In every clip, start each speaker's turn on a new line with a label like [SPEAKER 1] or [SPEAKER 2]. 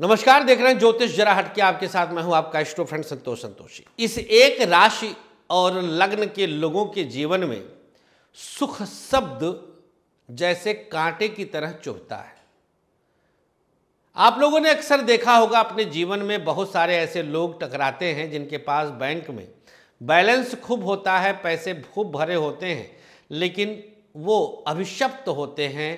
[SPEAKER 1] नमस्कार, देख रहे हैं ज्योतिष जरा हटके। आपके साथ मैं हूं आपका एस्ट्रो फ्रेंड संतोषी। इस एक राशि और लग्न के लोगों के जीवन में सुख शब्द जैसे कांटे की तरह चुभता है। आप लोगों ने अक्सर देखा होगा अपने जीवन में बहुत सारे ऐसे लोग टकराते हैं जिनके पास बैंक में बैलेंस खूब होता है, पैसे खूब भरे होते हैं, लेकिन वो अभिशप्त होते हैं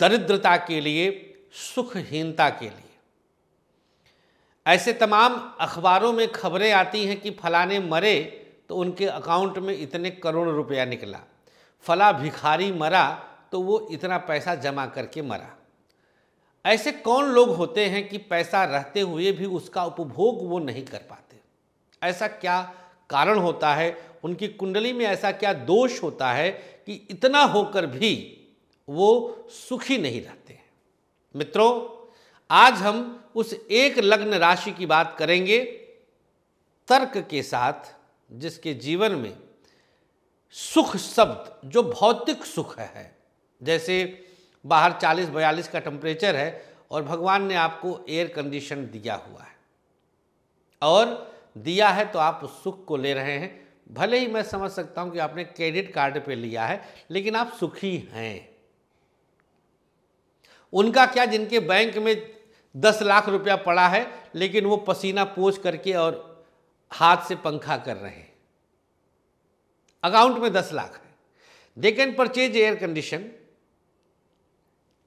[SPEAKER 1] दरिद्रता के लिए, सुखहीनता के लिए। ऐसे तमाम अखबारों में खबरें आती हैं कि फलाने मरे तो उनके अकाउंट में इतने करोड़ रुपया निकला, फला भिखारी मरा तो वो इतना पैसा जमा करके मरा। ऐसे कौन लोग होते हैं कि पैसा रहते हुए भी उसका उपभोग वो नहीं कर पाते? ऐसा क्या कारण होता है? उनकी कुंडली में ऐसा क्या दोष होता है कि इतना होकर भी वो सुखी नहीं रहते हैं? मित्रों, आज हम उस एक लग्न राशि की बात करेंगे तर्क के साथ, जिसके जीवन में सुख शब्द जो भौतिक सुख है, जैसे बाहर 40-42 का टेम्परेचर है और भगवान ने आपको एयर कंडीशन दिया हुआ है और दिया है तो आप उस सुख को ले रहे हैं। भले ही मैं समझ सकता हूं कि आपने क्रेडिट कार्ड पे लिया है, लेकिन आप सुखी हैं। उनका क्या जिनके बैंक में 10 लाख रुपया पड़ा है, लेकिन वो पसीना पोंछ करके और हाथ से पंखा कर रहे हैं। अकाउंट में 10 लाख है, they can purchase air condition,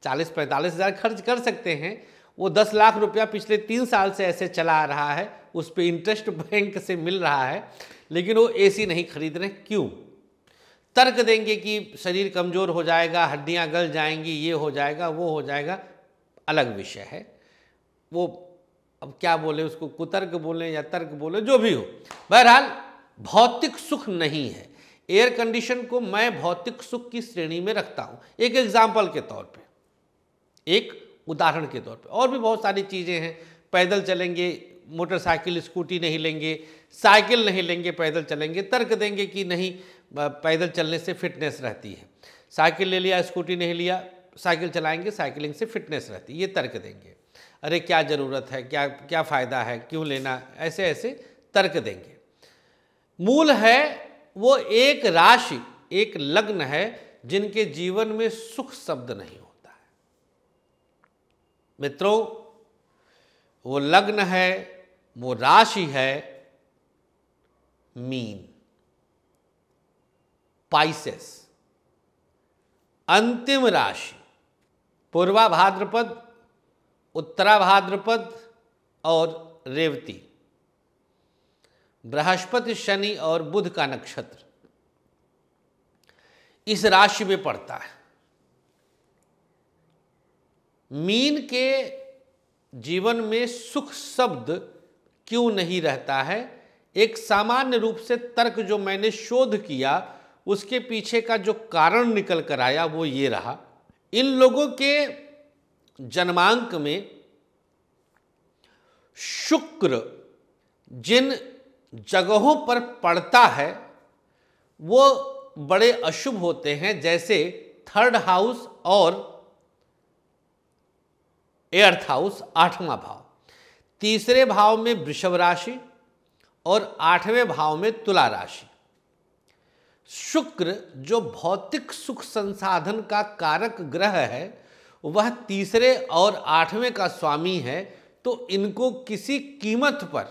[SPEAKER 1] 40-45 हज़ार खर्च कर सकते हैं। वो 10 लाख रुपया पिछले 3 साल से ऐसे चला आ रहा है, उस पर इंटरेस्ट बैंक से मिल रहा है, लेकिन वो एसी नहीं खरीद रहे। क्यों? तर्क देंगे कि शरीर कमज़ोर हो जाएगा, हड्डियां गल जाएंगी, ये हो जाएगा, वो हो जाएगा, अलग विषय है। वो अब क्या बोले उसको, कुतर्क बोले या तर्क बोले, जो भी हो, बहरहाल भौतिक सुख नहीं है। एयर कंडीशन को मैं भौतिक सुख की श्रेणी में रखता हूं, एक एग्जाम्पल के तौर पे, एक उदाहरण के तौर पे। और भी बहुत सारी चीज़ें हैं। पैदल चलेंगे, मोटरसाइकिल स्कूटी नहीं लेंगे, साइकिल नहीं लेंगे, पैदल चलेंगे। तर्क देंगे कि नहीं, पैदल चलने से फिटनेस रहती है। साइकिल ले लिया, स्कूटी नहीं लिया, साइकिल चलाएंगे, साइकिलिंग से फिटनेस रहती है। ये तर्क देंगे। अरे क्या ज़रूरत है, क्या फ़ायदा है, क्यों लेना, ऐसे ऐसे तर्क देंगे। मूल है वो एक राशि, एक लग्न है जिनके जीवन में सुख शब्द नहीं होता है। मित्रों, वो लग्न है, वो राशि है मीन, पाइसेस। अंतिम राशि पूर्वा भाद्रपद, उत्तरा भाद्रपद और रेवती, बृहस्पति, शनि और बुध का नक्षत्र इस राशि में पड़ता है। मीन के जीवन में सुख शब्द क्यों नहीं रहता है? एक सामान्य रूप से तर्क जो मैंने शोध किया, उसके पीछे का जो कारण निकल कर आया वो ये रहा। इन लोगों के जन्मांक में शुक्र जिन जगहों पर पड़ता है वो बड़े अशुभ होते हैं, जैसे 3rd हाउस और 8th हाउस, 8वां भाव। 3रे भाव में वृषभ राशि और 8वें भाव में तुला राशि। शुक्र जो भौतिक सुख संसाधन का कारक ग्रह है, वह 3रे और 8वें का स्वामी है, तो इनको किसी कीमत पर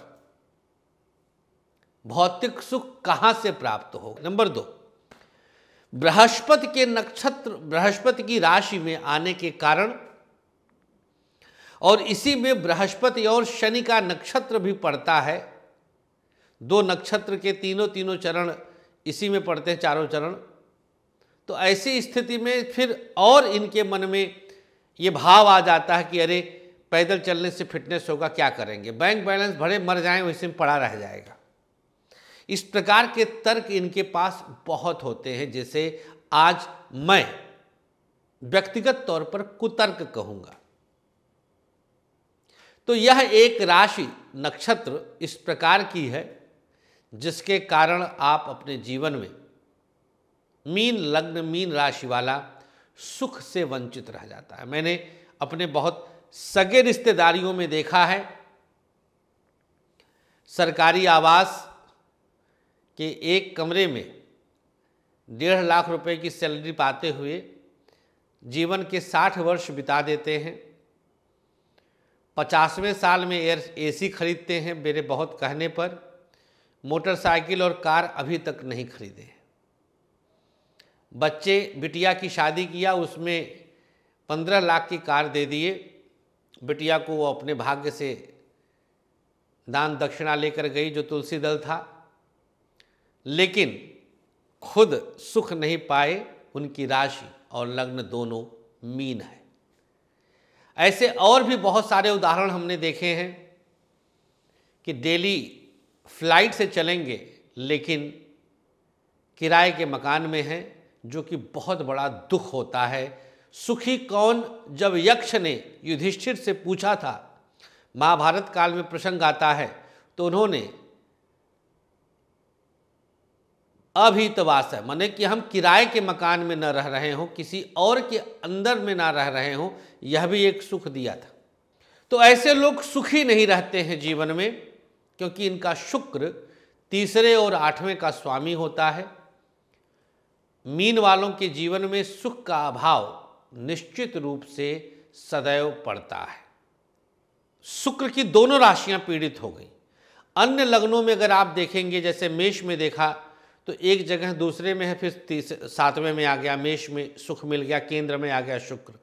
[SPEAKER 1] भौतिक सुख कहां से प्राप्त हो? नंबर 2, बृहस्पति के नक्षत्र, बृहस्पति की राशि में आने के कारण, और इसी में बृहस्पति और शनि का नक्षत्र भी पड़ता है। 2 नक्षत्र के तीनों चरण इसी में पड़ते हैं, चारों चरण। तो ऐसी स्थिति में फिर और इनके मन में ये भाव आ जाता है कि अरे पैदल चलने से फिटनेस होगा, क्या करेंगे, बैंक बैलेंस भरे मर जाएं, वैसे में पड़ा रह जाएगा। इस प्रकार के तर्क इनके पास बहुत होते हैं, जिसे आज मैं व्यक्तिगत तौर पर कुतर्क कहूंगा। तो यह एक राशि, नक्षत्र इस प्रकार की है जिसके कारण आप अपने जीवन में मीन लग्न, मीन राशि वाला सुख से वंचित रह जाता है। मैंने अपने बहुत सगे रिश्तेदारियों में देखा है। सरकारी आवास के एक कमरे में 1.5 लाख रुपए की सैलरी पाते हुए जीवन के 60 वर्ष बिता देते हैं। 50वें साल में एसी खरीदते हैं मेरे बहुत कहने पर। मोटरसाइकिल और कार अभी तक नहीं खरीदे। बच्चे बिटिया की शादी किया, उसमें 15 लाख की कार दे दिए। बिटिया को वो अपने भाग्य से दान दक्षिणा लेकर गई जो तुलसी दल था, लेकिन खुद सुख नहीं पाए। उनकी राशि और लग्न दोनों मीन है। ऐसे और भी बहुत सारे उदाहरण हमने देखे हैं कि डेली फ्लाइट से चलेंगे लेकिन किराए के मकान में हैं, जो कि बहुत बड़ा दुख होता है। सुखी कौन, जब यक्ष ने युधिष्ठिर से पूछा था, महाभारत काल में प्रसंग आता है, तो उन्होंने अभीतवास है, माने कि हम किराए के मकान में न रह रहे हों, किसी और के अंदर में ना रह रहे हों, यह भी एक सुख दिया था। तो ऐसे लोग सुखी नहीं रहते हैं जीवन में, क्योंकि इनका शुक्र 3 और 8वें का स्वामी होता है। मीन वालों के जीवन में सुख का अभाव निश्चित रूप से सदैव पड़ता है। शुक्र की दोनों राशियां पीड़ित हो गई। अन्य लग्नों में अगर आप देखेंगे, जैसे मेष में देखा तो एक जगह दूसरे में है, फिर 7वें में आ गया, मेष में सुख मिल गया, केंद्र में आ गया शुक्र।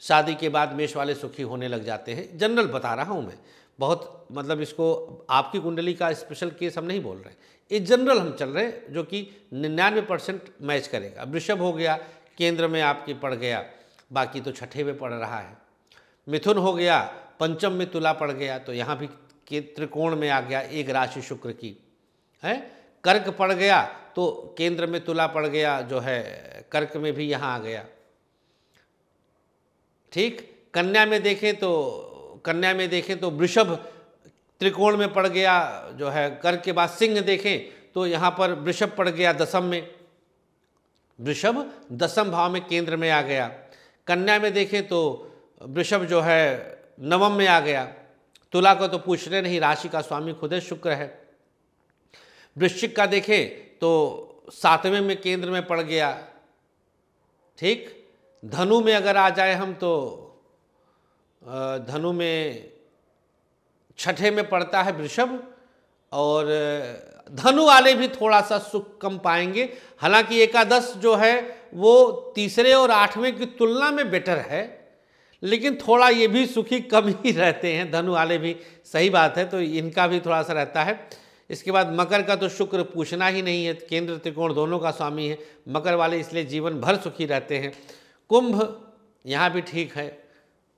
[SPEAKER 1] शादी के बाद मेष वाले सुखी होने लग जाते हैं। जनरल बता रहा हूँ मैं, बहुत मतलब इसको आपकी कुंडली का स्पेशल केस हम नहीं बोल रहे, ये जनरल हम चल रहे हैं, जो कि 99% मैच करेगा। वृषभ हो गया, केंद्र में आपके पड़ गया, बाकी तो छठे में पड़ रहा है। मिथुन हो गया, पंचम में तुला पड़ गया, तो यहाँ भी के त्रिकोण में आ गया, एक राशि शुक्र की है। कर्क पड़ गया तो केंद्र में तुला पड़ गया, जो है कर्क में भी यहाँ आ गया। ठीक, कन्या में देखें तो वृषभ त्रिकोण में पड़ गया, जो है कर्क के बाद सिंह देखें तो यहाँ पर वृषभ पड़ गया दशम में, वृषभ 10वें भाव में केंद्र में आ गया। कन्या में देखें तो वृषभ जो है 9वें में आ गया। तुला को तो पूछ रहे नहीं, राशि का स्वामी खुद शुक्र है। वृश्चिक का देखें तो 7वें में केंद्र में पड़ गया। ठीक, धनु में अगर आ जाए हम तो धनु में छठे में पड़ता है वृषभ, और धनु वाले भी थोड़ा सा सुख कम पाएंगे। हालांकि एकादश जो है वो 3 और 8वें की तुलना में बेटर है, लेकिन थोड़ा ये भी सुखी कम ही रहते हैं धनु वाले भी, सही बात है, तो इनका भी थोड़ा सा रहता है। इसके बाद मकर का तो शुक्र पूछना ही नहीं है, केंद्र त्रिकोण दोनों का स्वामी है, मकर वाले इसलिए जीवन भर सुखी रहते हैं। कुंभ यहाँ भी ठीक है,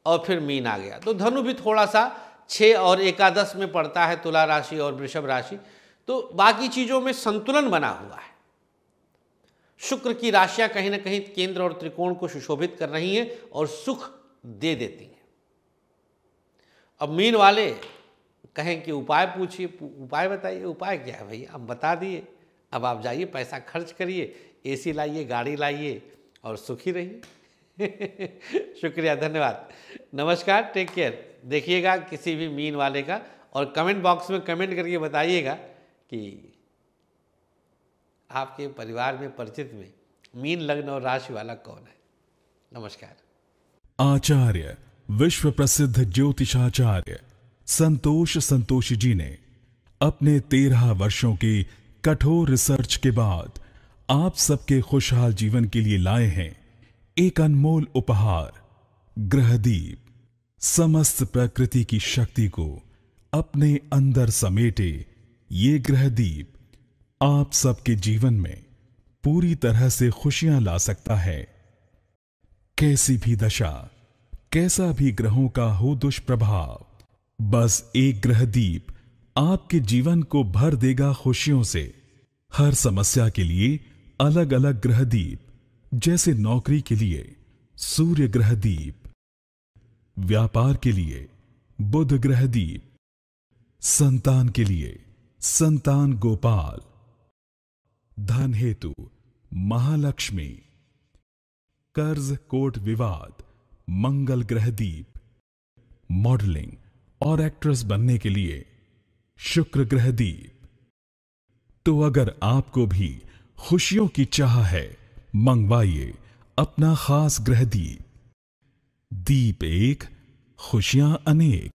[SPEAKER 1] और फिर मीन आ गया। तो धनु भी थोड़ा सा 6 और एकादश में पड़ता है, तुला राशि और वृषभ राशि, तो बाकी चीज़ों में संतुलन बना हुआ है। शुक्र की राशियां कहीं ना कहीं केंद्र और त्रिकोण को सुशोभित कर रही हैं और सुख दे देती हैं। अब मीन वाले कहें कि उपाय पूछिए, उपाय बताइए। उपाय क्या है भैया, हम बता दिए। अब आप जाइए, पैसा खर्च करिए, एसी लाइए, गाड़ी लाइए और सुखी रहिए। शुक्रिया, धन्यवाद, नमस्कार, टेक केयर। देखिएगा किसी भी मीन वाले का, और कमेंट बॉक्स में कमेंट करके बताइएगा कि आपके परिवार में परिचित में मीन लग्न और राशि वाला कौन है। नमस्कार।
[SPEAKER 2] आचार्य विश्व प्रसिद्ध ज्योतिषाचार्य संतोष संतोषी जी ने अपने 13 वर्षों की कठोर रिसर्च के बाद आप सबके खुशहाल जीवन के लिए लाए हैं एक अनमोल उपहार, ग्रहदीप। समस्त प्रकृति की शक्ति को अपने अंदर समेटे ये ग्रहदीप आप सबके जीवन में पूरी तरह से खुशियां ला सकता है। कैसी भी दशा, कैसा भी ग्रहों का हो दुष्प्रभाव, बस एक ग्रहदीप आपके जीवन को भर देगा खुशियों से। हर समस्या के लिए अलग अलग ग्रहदीप, जैसे नौकरी के लिए सूर्य ग्रहदीप, व्यापार के लिए बुध ग्रहदीप, संतान के लिए संतान गोपाल, धन हेतु महालक्ष्मी, कर्ज कोट विवाद मंगल ग्रहदीप, मॉडलिंग और एक्ट्रेस बनने के लिए शुक्र ग्रह दीप। तो अगर आपको भी खुशियों की चाह है, मंगवाइए अपना खास ग्रह दीप। दीप एक, खुशियां अनेक।